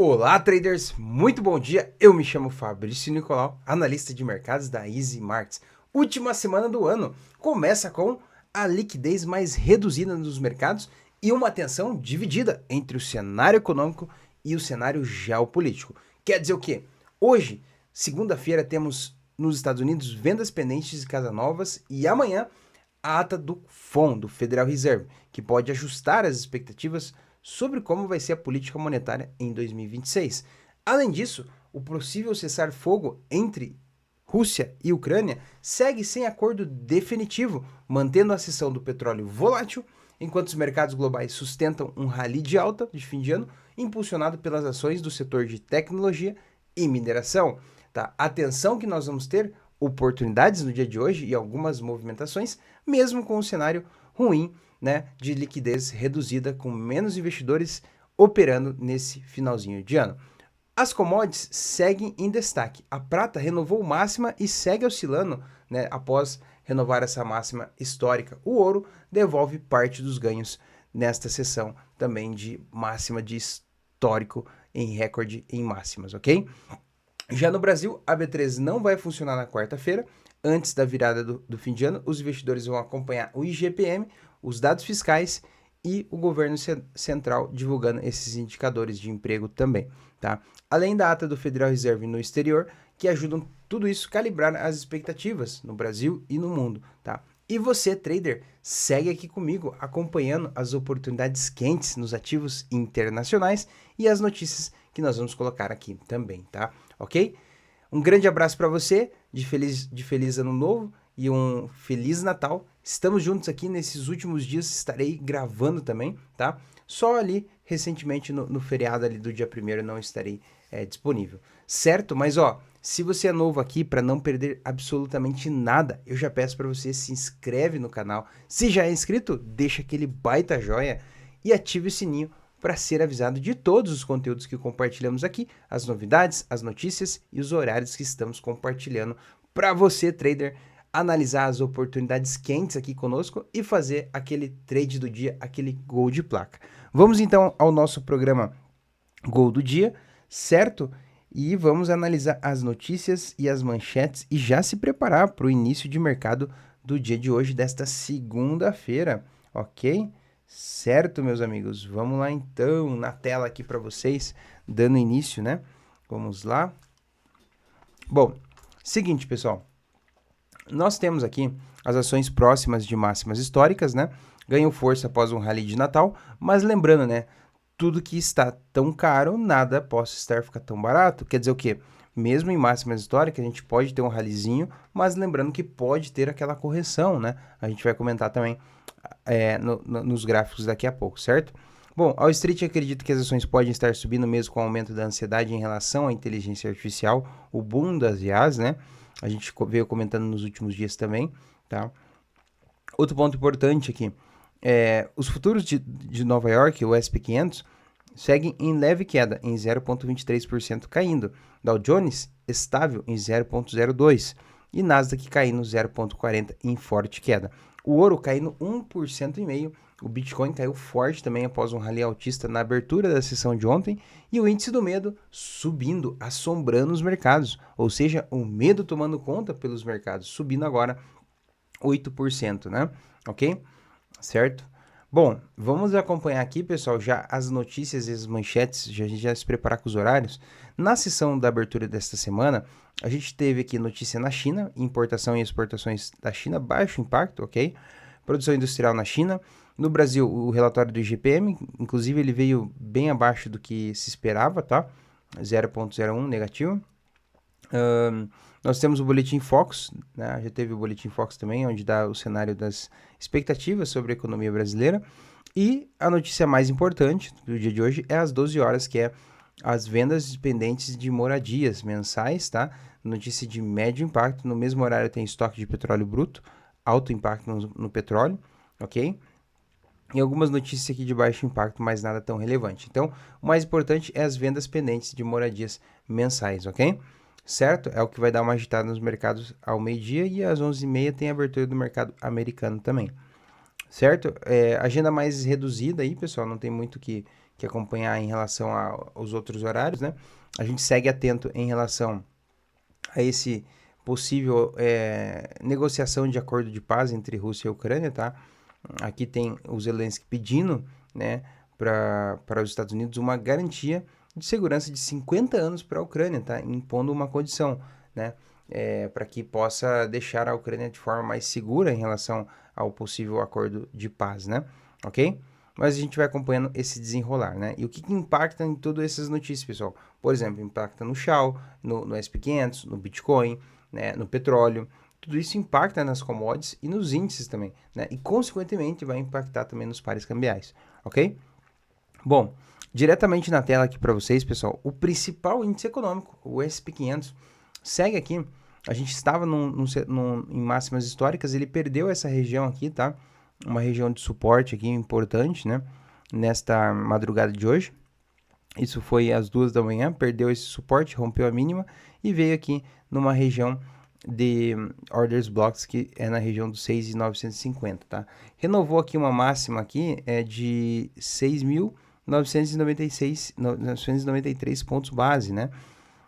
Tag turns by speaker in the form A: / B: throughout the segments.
A: Olá, traders! Muito bom dia! Eu me chamo Fabrício Nicolau, analista de mercados da Easy Markets. Última semana do ano começa com a liquidez mais reduzida nos mercados e uma atenção dividida entre o cenário econômico e o cenário geopolítico. Quer dizer o quê? Hoje, segunda-feira, temos nos Estados Unidos vendas pendentes de casa novas e amanhã a ata do FOM, do Federal Reserve, que pode ajustar as expectativas sobre como vai ser a política monetária em 2026. Além disso, o possível cessar-fogo entre Rússia e Ucrânia segue sem acordo definitivo, mantendo a seção do petróleo volátil, enquanto os mercados globais sustentam um rally de alta de fim de ano, impulsionado pelas ações do setor de tecnologia e mineração. Tá? Atenção que nós vamos ter oportunidades no dia de hoje e algumas movimentações, mesmo com o cenário ruim, né, de liquidez reduzida, com menos investidores operando nesse finalzinho de ano. As commodities seguem em destaque. A prata renovou máxima e segue oscilando, né, após renovar essa máxima histórica. O ouro devolve parte dos ganhos nesta sessão também de máxima de histórico em recorde em máximas, ok? Já no Brasil, a B3 não vai funcionar na quarta-feira. Antes da virada do fim de ano, os investidores vão acompanhar o IGPM, os dados fiscais e o governo central divulgando esses indicadores de emprego também, tá? Além da ata do Federal Reserve no exterior, que ajudam tudo isso a calibrar as expectativas no Brasil e no mundo, tá? E você, trader, segue aqui comigo acompanhando as oportunidades quentes nos ativos internacionais e as notícias que nós vamos colocar aqui também, tá? Ok? Um grande abraço para você, de feliz ano novo e um feliz Natal. Estamos juntos aqui nesses últimos dias, estarei gravando também, tá? Só ali, recentemente, no feriado ali do dia 1º, não estarei disponível, certo? Mas, ó, se você é novo aqui, para não perder absolutamente nada, eu já peço para você se inscreve no canal. Se já é inscrito, deixa aquele baita joia e ative o sininho para ser avisado de todos os conteúdos que compartilhamos aqui, as novidades, as notícias e os horários que estamos compartilhando para você, trader, analisar as oportunidades quentes aqui conosco e fazer aquele trade do dia, aquele gol de placa. Vamos então ao nosso programa Gol do Dia, certo? E vamos analisar as notícias e as manchetes e já se preparar para o início de mercado do dia de hoje, desta segunda-feira, ok? Certo, meus amigos? Vamos lá então, na tela aqui para vocês, dando início, né? Vamos lá. Bom, seguinte, pessoal. Nós temos aqui as ações próximas de máximas históricas, né? Ganham força após um rally de Natal, mas lembrando, né? Tudo que está tão caro, nada possa ficar tão barato. Quer dizer o quê? Mesmo em máximas históricas, a gente pode ter um rallyzinho, mas lembrando que pode ter aquela correção, né? A gente vai comentar também nos gráficos daqui a pouco, certo? Bom, a Wall Street acredita que as ações podem estar subindo mesmo com o aumento da ansiedade em relação à inteligência artificial, o boom das IAs, né? A gente veio comentando nos últimos dias também, tá? Outro ponto importante aqui, os futuros de Nova York, o S&P 500, seguem em leve queda, em 0,23% caindo. Dow Jones, estável em 0,02%. E Nasdaq caindo 0,40% em forte queda. O ouro caindo 1,5%. O Bitcoin caiu forte também após um rally altista na abertura da sessão de ontem. E o índice do medo subindo, assombrando os mercados. Ou seja, o medo tomando conta pelos mercados, subindo agora 8%, né? Ok? Certo? Bom, vamos acompanhar aqui, pessoal, já as notícias e as manchetes, a gente já se preparar com os horários. Na sessão da abertura desta semana, a gente teve aqui notícia na China, importação e exportações da China, baixo impacto, ok? Produção industrial na China. No Brasil, o relatório do IGPM, inclusive ele veio bem abaixo do que se esperava, tá? 0,01 negativo. Nós temos o Boletim Focus, né? Já teve o Boletim Focus também, onde dá o cenário das expectativas sobre a economia brasileira. E a notícia mais importante do dia de hoje é às 12 horas, que é as vendas pendentes de moradias mensais, tá? Notícia de médio impacto. No mesmo horário tem estoque de petróleo bruto, alto impacto no petróleo, ok? E algumas notícias aqui de baixo impacto, mas nada tão relevante. Então, o mais importante é as vendas pendentes de moradias mensais, ok? Certo? É o que vai dar uma agitada nos mercados ao meio-dia e às 11h30 tem a abertura do mercado americano também. Certo? Agenda mais reduzida aí, pessoal, não tem muito que que acompanhar em relação aos outros horários, né? A gente segue atento em relação a esse possível negociação de acordo de paz entre Rússia e Ucrânia, tá? Aqui tem o Zelensky pedindo, né, para os Estados Unidos uma garantia de segurança de 50 anos para a Ucrânia, tá? Impondo uma condição, né, para que possa deixar a Ucrânia de forma mais segura em relação ao possível acordo de paz, né? Ok? Mas a gente vai acompanhando esse desenrolar, né? E o que impacta em todas essas notícias, pessoal? Por exemplo, impacta no Shell, no SP500, no Bitcoin, né, no petróleo. Tudo isso impacta nas commodities e nos índices também, né? E, consequentemente, vai impactar também nos pares cambiais, ok? Bom, diretamente na tela aqui para vocês, pessoal, o principal índice econômico, o SP500, segue aqui. A gente estava em máximas históricas, ele perdeu essa região aqui, tá? Uma região de suporte aqui importante, né? Nesta madrugada de hoje. Isso foi às 2 da manhã, perdeu esse suporte, rompeu a mínima e veio aqui numa região de orders blocks que é na região dos 6.950, tá? Renovou aqui uma máxima aqui de 6.993 pontos base, né?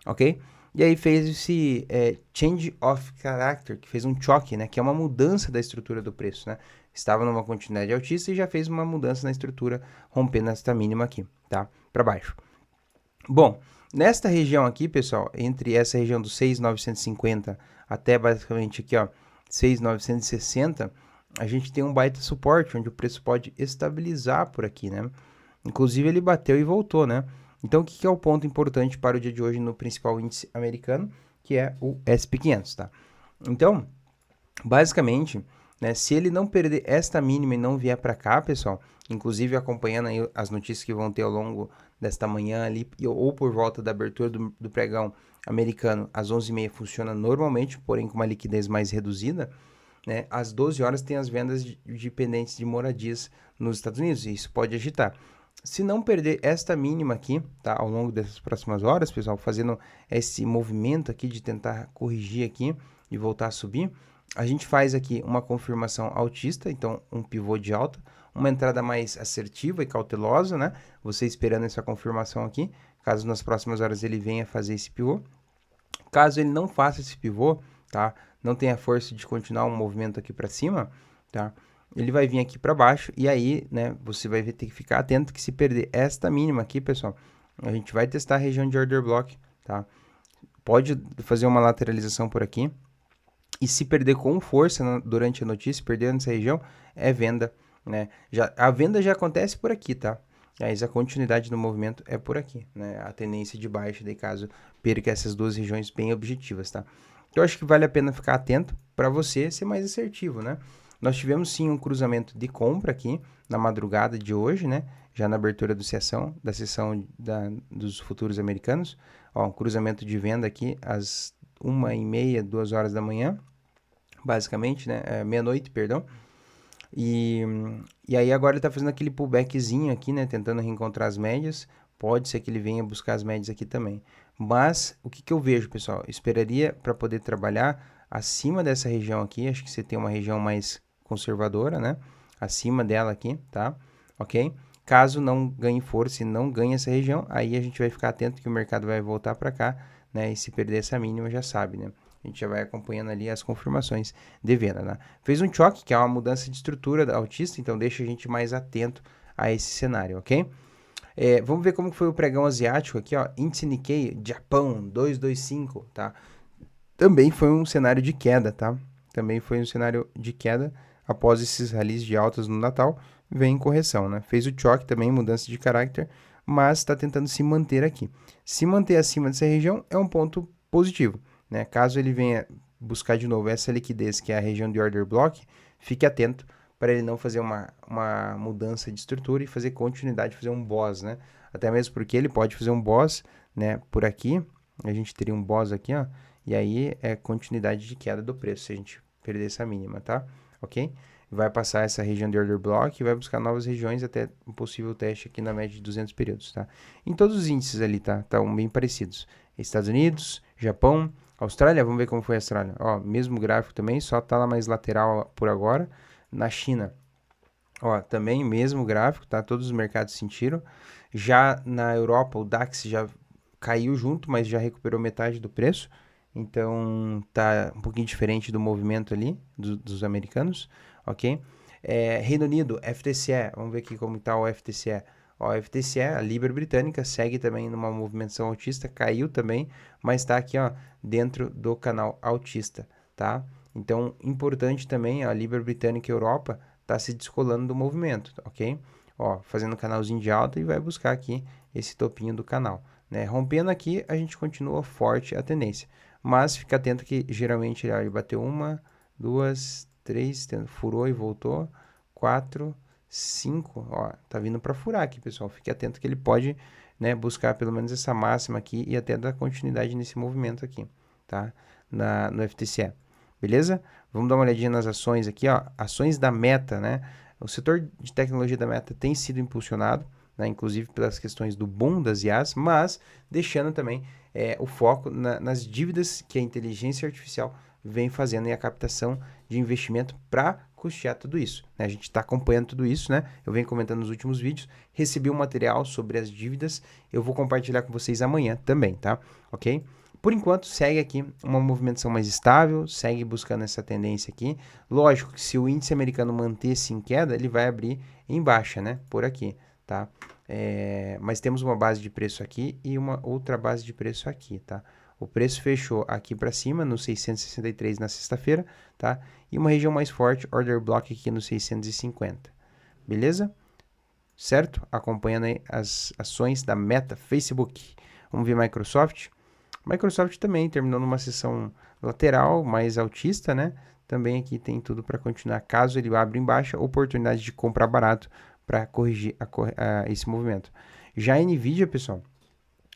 A: Ok? E aí fez esse change of character, que fez um choque, né? Que é uma mudança da estrutura do preço, né? Estava numa continuidade altista e já fez uma mudança na estrutura, rompendo esta mínima aqui, tá? Para baixo. Bom, nesta região aqui, pessoal, entre essa região dos 6.950 até basicamente aqui, ó, 6.960, a gente tem um baita suporte, onde o preço pode estabilizar por aqui, né? Inclusive ele bateu e voltou, né? Então, o que é o ponto importante para o dia de hoje no principal índice americano, que é o SP500, tá? Então, basicamente, né, se ele não perder esta mínima e não vier para cá, pessoal, inclusive acompanhando aí as notícias que vão ter ao longo desta manhã ali, ou por volta da abertura do pregão americano, às 11h30 funciona normalmente, porém com uma liquidez mais reduzida, né? Às 12 horas tem as vendas de pendentes de moradias nos Estados Unidos, e isso pode agitar. Se não perder esta mínima aqui, tá, ao longo dessas próximas horas, pessoal, fazendo esse movimento aqui de tentar corrigir aqui e voltar a subir, a gente faz aqui uma confirmação altista, então um pivô de alta, uma entrada mais assertiva e cautelosa, né? Você esperando essa confirmação aqui, caso nas próximas horas ele venha fazer esse pivô. Caso ele não faça esse pivô, tá? Não tenha força de continuar um movimento aqui para cima, tá? Ele vai vir aqui para baixo e aí, né, você vai ter que ficar atento que se perder esta mínima aqui, pessoal, a gente vai testar a região de order block, tá? Pode fazer uma lateralização por aqui. E se perder com força durante a notícia, perder nessa região, é venda, né? A venda já acontece por aqui, tá? Mas a continuidade do movimento é por aqui, né? A tendência de baixa, daí caso perca essas duas regiões bem objetivas, tá? Então, eu acho que vale a pena ficar atento para você ser mais assertivo, né? Nós tivemos sim um cruzamento de compra aqui na madrugada de hoje, né? Já na abertura da sessão dos futuros americanos. Ó, um cruzamento de venda aqui às 1h30, 2 horas da manhã, basicamente, né? Meia-noite, perdão. E aí agora ele tá fazendo aquele pullbackzinho aqui, né? Tentando reencontrar as médias. Pode ser que ele venha buscar as médias aqui também. Mas o que eu vejo, pessoal? Esperaria para poder trabalhar acima dessa região aqui. Acho que você tem uma região mais conservadora, né? Acima dela aqui, tá? Ok? Caso não ganhe força e não ganhe essa região, aí a gente vai ficar atento que o mercado vai voltar para cá, né? E se perder essa mínima, já sabe, né? A gente já vai acompanhando ali as confirmações de venda, né? Fez um choque, que é uma mudança de estrutura da altista, então deixa a gente mais atento a esse cenário, ok? Vamos ver como foi o pregão asiático aqui, ó. Índice Nikkei, Japão, 225, tá? Também foi um cenário de queda, tá? Também foi um cenário de queda após esses rallies de altas no Natal, vem correção, né? Fez o choque também, mudança de caráter, mas está tentando se manter aqui. Se manter acima dessa região é um ponto positivo, né? Caso ele venha buscar de novo essa liquidez, que é a região de order block, fique atento para ele não fazer uma mudança de estrutura e fazer continuidade, fazer um boss, né? Até mesmo porque ele pode fazer um boss, né? Por aqui, a gente teria um boss aqui, ó, e aí é continuidade de queda do preço, se a gente perder essa mínima, tá? Ok? Vai passar essa região de order block e vai buscar novas regiões até um possível teste aqui na média de 200 períodos, tá? Em todos os índices ali, tá? Estão bem parecidos. Estados Unidos, Japão, Austrália, vamos ver como foi a Austrália. Ó, mesmo gráfico também, só tá lá mais lateral por agora. Na China, ó, também mesmo gráfico, tá? Todos os mercados sentiram. Já na Europa, o DAX já caiu junto, mas já recuperou metade do preço. Então, tá um pouquinho diferente do movimento ali dos americanos, ok? Reino Unido, FTSE, vamos ver aqui como está o FTSE. Ó, o FTSE, a Libra Britânica, segue também numa movimentação altista, caiu também, mas está aqui, ó, dentro do canal altista, tá? Então, importante também, a Libra Britânica Europa está se descolando do movimento, ok? Ó, fazendo um canalzinho de alta e vai buscar aqui esse topinho do canal, né? Rompendo aqui, a gente continua forte a tendência, mas fica atento que geralmente ele bateu uma, duas, três, furou e voltou, 4, 5, ó, tá vindo para furar aqui, pessoal. Fique atento que ele pode, né, buscar pelo menos essa máxima aqui e até dar continuidade nesse movimento aqui, tá? No FTSE. Beleza? Vamos dar uma olhadinha nas ações aqui, ó. Ações da Meta, né? O setor de tecnologia da Meta tem sido impulsionado, né, inclusive pelas questões do boom das IAs, mas deixando também o foco nas dívidas que a inteligência artificial vem fazendo e a captação de investimento para custear tudo isso, né? A gente está acompanhando tudo isso, né? Eu venho comentando nos últimos vídeos, recebi um material sobre as dívidas, eu vou compartilhar com vocês amanhã também, tá? Ok? Por enquanto, segue aqui uma movimentação mais estável, segue buscando essa tendência aqui. Lógico que se o índice americano manter-se em queda, ele vai abrir em baixa, né? Por aqui, tá? Mas temos uma base de preço aqui e uma outra base de preço aqui, tá? O preço fechou aqui para cima, no 663 na sexta-feira, tá? E uma região mais forte, order block aqui no 650, beleza? Certo? Acompanhando aí as ações da Meta, Facebook. Vamos ver Microsoft. Microsoft também terminou numa sessão lateral, mais altista, né? Também aqui tem tudo para continuar. Caso ele abra em baixa, oportunidade de comprar barato para corrigir esse movimento. Já a NVIDIA, pessoal,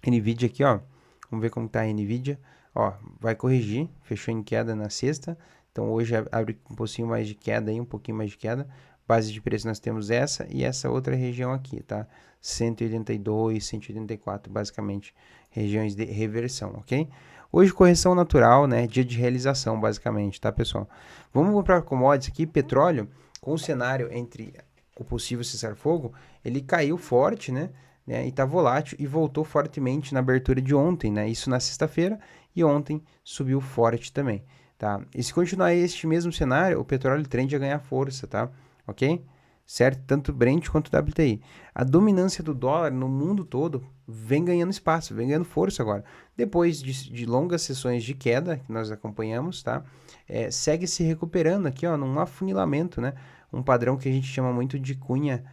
A: NVIDIA aqui, ó, vamos ver como está a NVIDIA, ó, vai corrigir, fechou em queda na sexta, então hoje abre um pouquinho mais de queda aí, um pouquinho mais de queda. Base de preço nós temos essa e essa outra região aqui, tá? 182, 184, basicamente, regiões de reversão, ok? Hoje correção natural, né? Dia de realização, basicamente, tá, pessoal? Vamos para commodities aqui, petróleo, com o cenário entre o possível cessar-fogo, ele caiu forte, né? E está volátil e voltou fortemente na abertura de ontem, né? Isso na sexta-feira e ontem subiu forte também, tá? E se continuar este mesmo cenário, o petróleo tende a ganhar força, tá? Ok? Certo? Tanto Brent quanto WTI. A dominância do dólar no mundo todo vem ganhando espaço, vem ganhando força agora. Depois de longas sessões de queda que nós acompanhamos, tá? Segue se recuperando aqui, ó, num afunilamento, né? Um padrão que a gente chama muito de cunha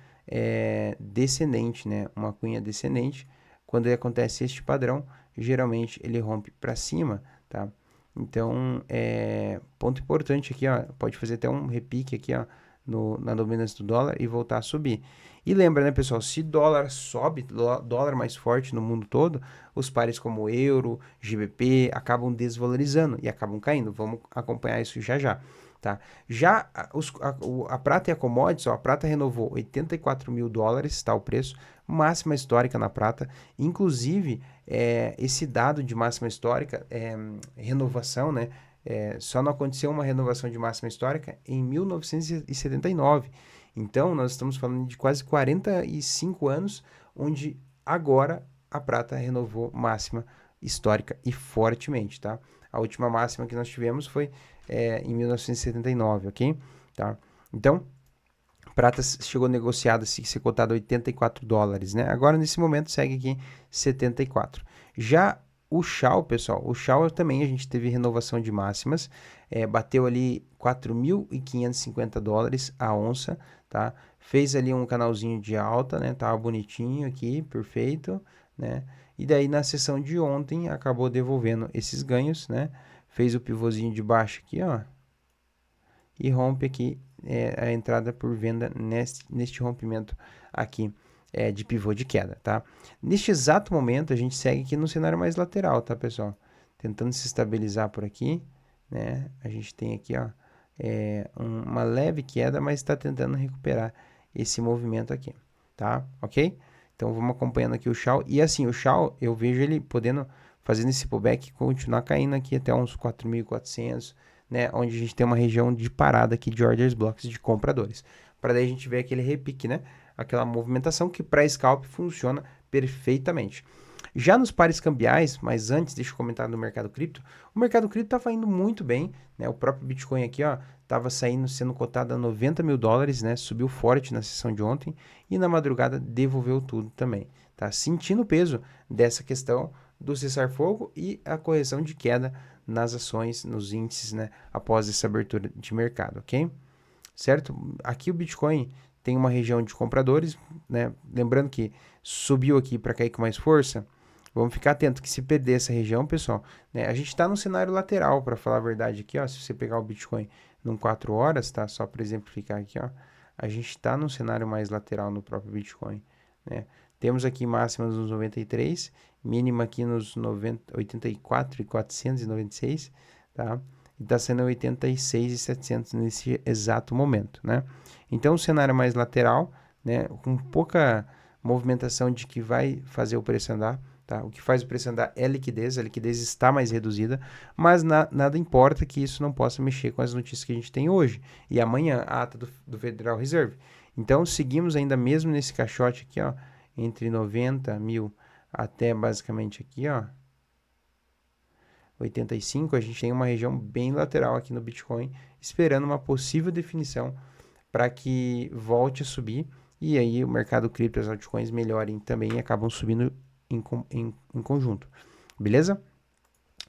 A: descendente, né? Uma cunha descendente. Quando acontece este padrão, geralmente ele rompe para cima, tá? Então, ponto importante aqui, ó, pode fazer até um repique aqui, ó, na dominância do dólar e voltar a subir. E lembra, né, pessoal, se dólar sobe, dólar mais forte no mundo todo, os pares como euro, GBP acabam desvalorizando e acabam caindo. Vamos acompanhar isso já já. Tá? Já a prata e a commodities, ó, a prata renovou 84 mil dólares, tá, o preço, máxima histórica na prata. Inclusive, esse dado de máxima histórica, renovação, né? Só não aconteceu uma renovação de máxima histórica em 1979. Então, nós estamos falando de quase 45 anos, onde agora a prata renovou máxima histórica e fortemente, tá? A última máxima que nós tivemos foi em 1979, ok? Tá? Então, prata chegou negociada, ser cotada a 84 dólares, né? Agora, nesse momento, segue aqui 74. Já o Shao, pessoal, o Shao também a gente teve renovação de máximas, bateu ali 4.550 dólares a onça, tá? Fez ali um canalzinho de alta, né? Tava bonitinho aqui, perfeito, né? E daí na sessão de ontem acabou devolvendo esses ganhos, né? Fez o pivôzinho de baixo aqui, ó, e rompe aqui a entrada por venda neste rompimento aqui de pivô de queda, tá? Neste exato momento, a gente segue aqui no cenário mais lateral, tá, pessoal? Tentando se estabilizar por aqui, né? A gente tem aqui, ó, uma leve queda, mas está tentando recuperar esse movimento aqui, tá? Ok? Então, vamos acompanhando aqui o Shao. E assim, o Shao, eu vejo ele podendo, fazendo esse pullback, continuar caindo aqui até uns 4.400, né, onde a gente tem uma região de parada aqui de orders blocks de compradores. Para daí a gente ver aquele repique, né? aquela movimentação que para scalp funciona perfeitamente. Já nos pares cambiais, mas antes deixa eu comentar no mercado cripto, o mercado cripto estava indo muito bem, né? O próprio Bitcoin aqui, ó, estava sendo cotado a 90 mil dólares, né? Subiu forte na sessão de ontem e na madrugada devolveu tudo também, tá? Sentindo o peso dessa questão do cessar-fogo e a correção de queda nas ações, nos índices, né? Após essa abertura de mercado, ok? Certo? Aqui o Bitcoin tem uma região de compradores, né? Lembrando que subiu aqui para cair com mais força. Vamos ficar atento que se perder essa região, pessoal, né, a gente está num cenário lateral, para falar a verdade aqui, ó, se você pegar o Bitcoin num 4 horas, tá? Só para exemplificar aqui, ó, a gente está num cenário mais lateral no próprio Bitcoin, né? Temos aqui máximas nos 93, mínima aqui nos 84 e 496, tá? E está sendo 86 e 700 nesse exato momento, né? Então, o cenário mais lateral, né, com pouca movimentação de que vai fazer o preço andar, tá? O que faz o preço andar é a liquidez está mais reduzida, mas nada importa que isso não possa mexer com as notícias que a gente tem hoje e amanhã, a ata do Federal Reserve. Então, seguimos ainda mesmo nesse caixote aqui, ó, entre 90 mil até basicamente aqui, ó, 85, a gente tem uma região bem lateral aqui no Bitcoin, esperando uma possível definição para que volte a subir e aí o mercado cripto e as altcoins melhorem também e acabam subindo em conjunto. Beleza?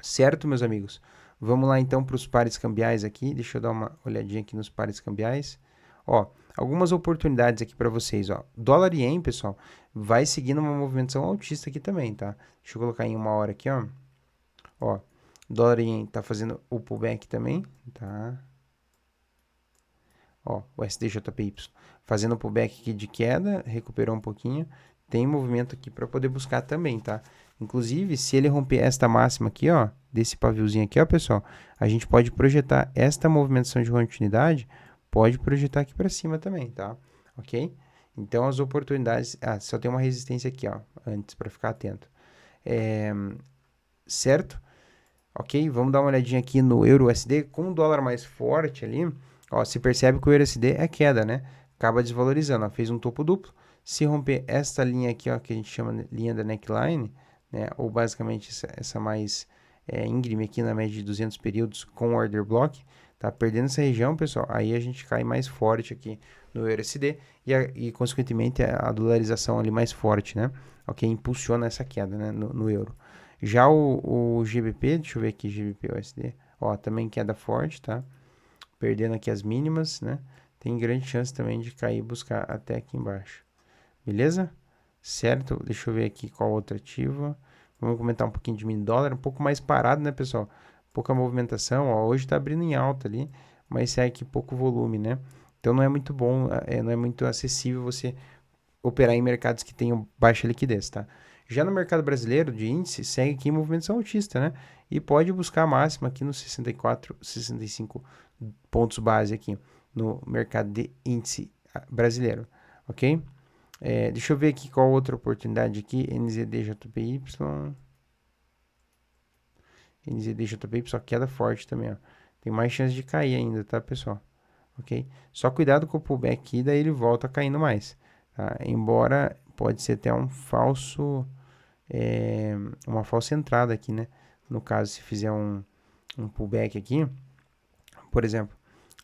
A: Certo, meus amigos? Vamos lá então para os pares cambiais aqui. Deixa eu dar uma olhadinha aqui nos pares cambiais. Ó, algumas oportunidades aqui para vocês, ó. Dólar e ien, pessoal, vai seguindo uma movimentação altista aqui também, tá? Deixa eu colocar em uma hora aqui, ó. Ó, dólar e ien tá fazendo o pullback também, tá? Ó, o SDJPY fazendo pullback aqui de queda, recuperou um pouquinho. Tem movimento aqui para poder buscar também, tá? Inclusive, se ele romper esta máxima aqui, ó, desse paviozinho aqui, ó, pessoal, a gente pode projetar esta movimentação de continuidade, pode projetar aqui para cima também, tá? Ok? Então, as oportunidades... Ah, só tem uma resistência aqui, ó, antes, para ficar atento. Certo? Ok? Vamos dar uma olhadinha aqui no Euro-USD. Com o dólar mais forte ali, ó, se percebe que o Euro-USD é queda, né? Acaba desvalorizando, ó, fez um topo duplo. Se romper esta linha aqui, ó, que a gente chama de linha da neckline, né? Ou basicamente essa mais íngreme aqui na média de 200 períodos com order block, tá perdendo essa região, pessoal, aí a gente cai mais forte aqui no Euro-USD e consequentemente a dolarização ali mais forte, né? Ok? Impulsiona essa queda, né? No euro. Já o GBP, deixa eu ver aqui, GBP-USD, ó, também queda forte, tá? Perdendo aqui as mínimas, né? Tem grande chance também de cair e buscar até aqui embaixo. Beleza? Certo? Deixa eu ver aqui qual outro ativo. Vamos comentar um pouquinho de mini dólar, um pouco mais parado, né, pessoal? Pouca movimentação, ó, hoje tá abrindo em alta ali, mas segue aqui pouco volume, né? Então não é muito bom, não é muito acessível você operar em mercados que tenham baixa liquidez, tá? Já no mercado brasileiro de índice, segue aqui em movimentação altista, né? E pode buscar a máxima aqui nos 64, 65 pontos base aqui no mercado de índice brasileiro, ok? Deixa eu ver aqui qual outra oportunidade aqui, NZDJPY. NZDJPY, só queda forte também, ó. Tem mais chance de cair ainda, tá, pessoal? Ok? Só cuidado com o pullback aqui, daí ele volta caindo mais. Tá? Embora pode ser até uma falsa entrada aqui, né? No caso, se fizer um pullback aqui, por exemplo,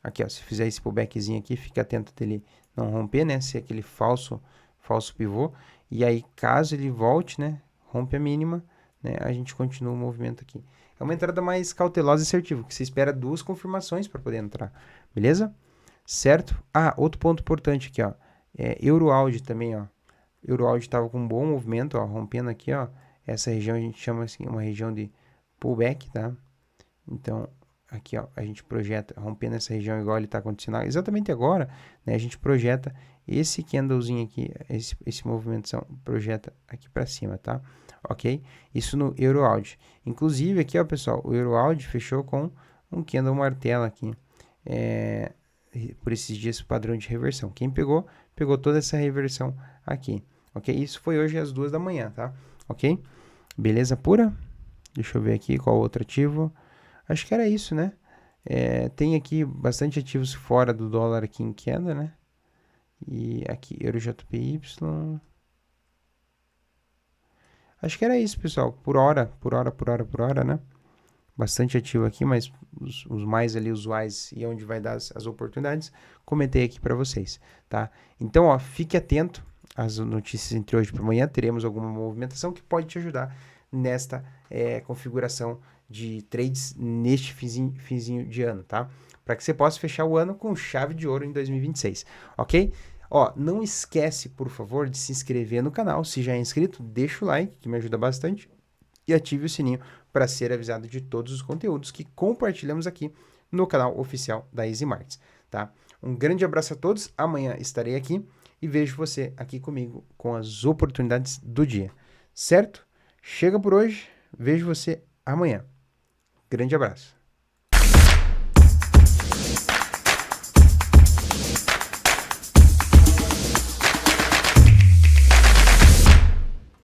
A: aqui, ó, se fizer esse pullbackzinho aqui, fica atento dele não romper, né? Se é aquele falso pivô. E aí, caso ele volte, né? Rompe a mínima, né? A gente continua o movimento aqui. É uma entrada mais cautelosa e assertiva, que você espera 2 confirmações para poder entrar, beleza? Certo? Ah, outro ponto importante aqui, ó. Euroaudi também, ó. Euroaudi estava com um bom movimento, ó, rompendo aqui, ó. Essa região a gente chama assim, uma região de pullback, tá? Então, aqui, ó, a gente projeta, rompendo essa região igual ele está acontecendo exatamente agora, né? A gente projeta esse candlezinho aqui, esse movimento projeta aqui para cima, tá? Ok? Isso no Euroaudi. Inclusive aqui, ó, pessoal, o Euroaudi fechou com um candle martelo aqui. Por esses dias padrão de reversão. Quem pegou toda essa reversão aqui, ok? Isso foi hoje às 2 da manhã, tá? Ok? Beleza pura? Deixa eu ver aqui qual outro ativo. Acho que era isso, né? Tem aqui bastante ativos fora do dólar aqui em queda, né? E aqui, EuroJPY. Acho que era isso, pessoal. Por hora, né? Bastante ativo aqui, mas os mais ali usuais e onde vai dar as oportunidades, comentei aqui para vocês, tá? Então, ó, fique atento às notícias entre hoje e amanhã, teremos alguma movimentação que pode te ajudar nesta configuração de trades neste finzinho de ano, tá? Para que você possa fechar o ano com chave de ouro em 2026, ok? Ó, não esquece, por favor, de se inscrever no canal. Se já é inscrito, deixa o like, que me ajuda bastante, e ative o sininho para ser avisado de todos os conteúdos que compartilhamos aqui no canal oficial da Easy Markets, tá? Um grande abraço a todos, amanhã estarei aqui e vejo você aqui comigo com as oportunidades do dia, certo? Chega por hoje, vejo você amanhã. Grande abraço.